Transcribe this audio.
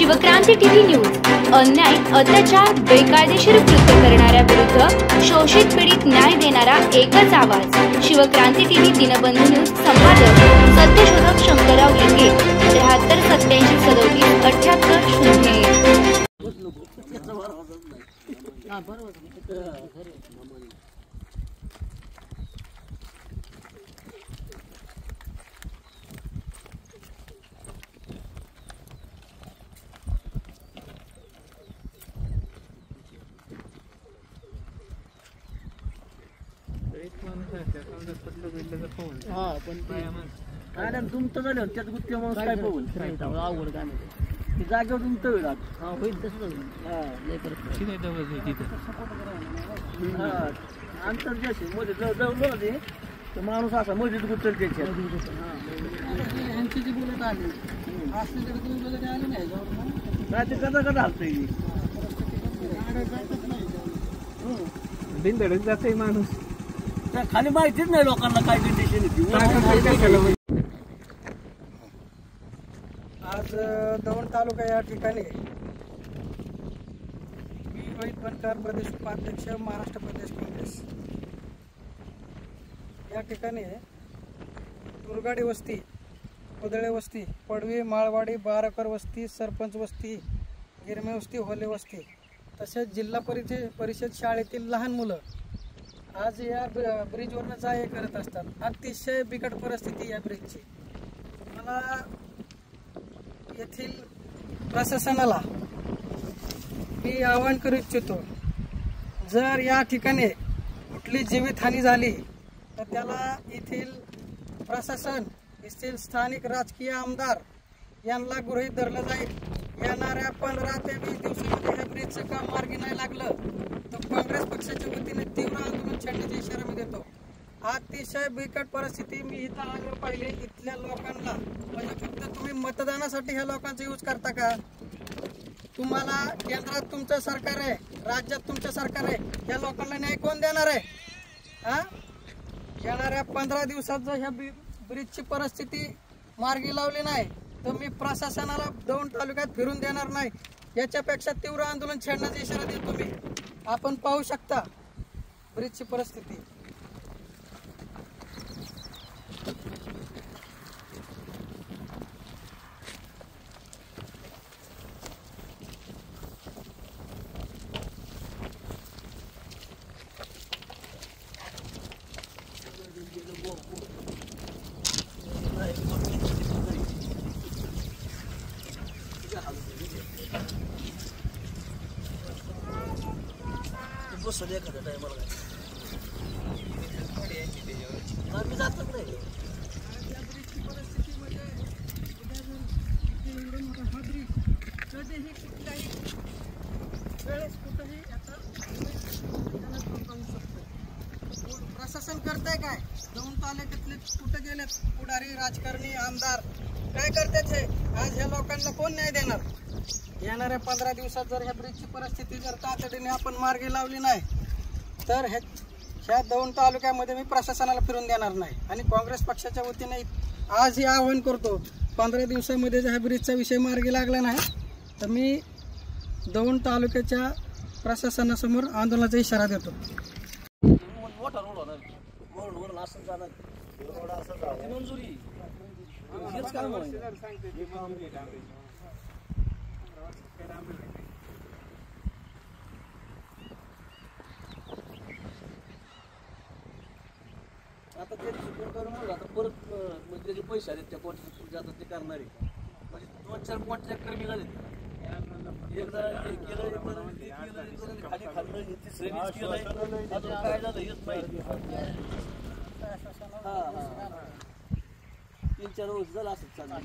Shivkranti TV news अन्याय, अत्याचार, बेकायदेशीर कृत्य करणाऱ्या विरुद्ध शोषित पीडित न्याय देणारा एकच आवाज। शिवक्रांती टीव्ही दिनबंधू न्यूज संपादक सत्यशोधक शंकरराव लिंगे 73 87 37 78 0। तुमचं झालं त्यात गुत्ती माणूस काय पाहून आवड काय नाही जागेवर तुमचं वेळ होईल तसं अंतर जसे मध्ये जवळ ते माणूस असा मध्येच गुत्तर त्याच्या जी बोलत आले असले तरी तुम्ही बोलत आले नाही ते कदा कदा हलतंय बिनधडक जाते माणूस खाली माहितीच नाही लोकांना काय कंडिशन आज दौंड तालुका या ठिकाणी मी रोहित बनकर, प्रदेश उपाध्यक्ष, महाराष्ट्र प्रदेश काँग्रेस या ठिकाणी दुर्गाडी वस्ती, कोदळे वस्ती, पडवी, माळवाडी, बारकर वस्ती, सरपंच वस्ती, गिरमे वस्ती, होले वस्ती तसेच जिल्हा परिषद शाळेतील लहान मुलं आज या ब्रिजवरनं जा-ये करत असतात। अतिशय बिकट परिस्थिती या ब्रिजची। मला येथील प्रशासनाला मी आवाहन करू इच्छितो, जर या ठिकाणी कुठली जीवितहानी झाली तर त्याला येथील प्रशासन, येथील स्थानिक राजकीय आमदार यांना गृहीत धरलं जाईल। येणाऱ्या 15 ते 20 दिवसामध्ये या ब्रिजचं काम मार्गी नाही लागलं तर काँग्रेस पक्षाच्या वतीने तीव्र आंदोलन छेडण्याचा इशारा मी देतो। अतिशय बिकट परिस्थिती मी इथं आल्यावर पाहिले इथल्या लोकांना, म्हणजे फक्त तुम्ही मतदानासाठी ह्या लोकांचा यूज करता का? तुम्हाला केंद्रात तुमचं सरकार आहे, राज्यात तुमचं सरकार आहे, या लोकांना न्याय कोण देणार आहे? येणाऱ्या 15 दिवसात जर ह्या ब्रिजची परिस्थिती मार्गी लावली नाही तर मी प्रशासनाला दौंड तालुक्यात फिरून देणार नाही। याच्यापेक्षा तीव्र आंदोलन छेडण्याचा इशारा देतो मी। आपण पाहू शकता ब्रिजची परिस्थिती। बसले एखाद्या टायमाला आम्ही जातच नाही। प्रशासन करताय काय? दौंड तालुक्यातले कुठे गेले पुढारी, राजकारणी, आमदार काय करतात हे? आज ह्या लोकांना कोण न्याय देणार? येणाऱ्या 15 दिवसात जर ह्या ब्रिजची परिस्थिती जर तातडीने आपण मार्गी लावली नाही तर ह्या दौंड तालुक्यामध्ये मी प्रशासनाला फिरून देणार नाही। आणि काँग्रेस पक्षाच्या वतीने आज हे आवाहन करतो, 15 दिवसामध्ये जर ह्या ब्रिजचा विषय मार्गी लागला नाही तर मी दौंड तालुक्याच्या प्रशासनासमोर आंदोलनाचा इशारा देतो। मोठा रोड होणार, रोडवर असं जाणार, रोड असं मंजुरी हेच काम आता ते शिकून करून म्हणलं आता परत म्हणजे त्याचे पैसे आले त्या कोटी जातात ते करणारे, म्हणजे 2-4 कोटी कर्मी झाले। खाली खाल्लं काय झालं हेच माहिती। 3-4 वर्ष झालं असंच चाललं।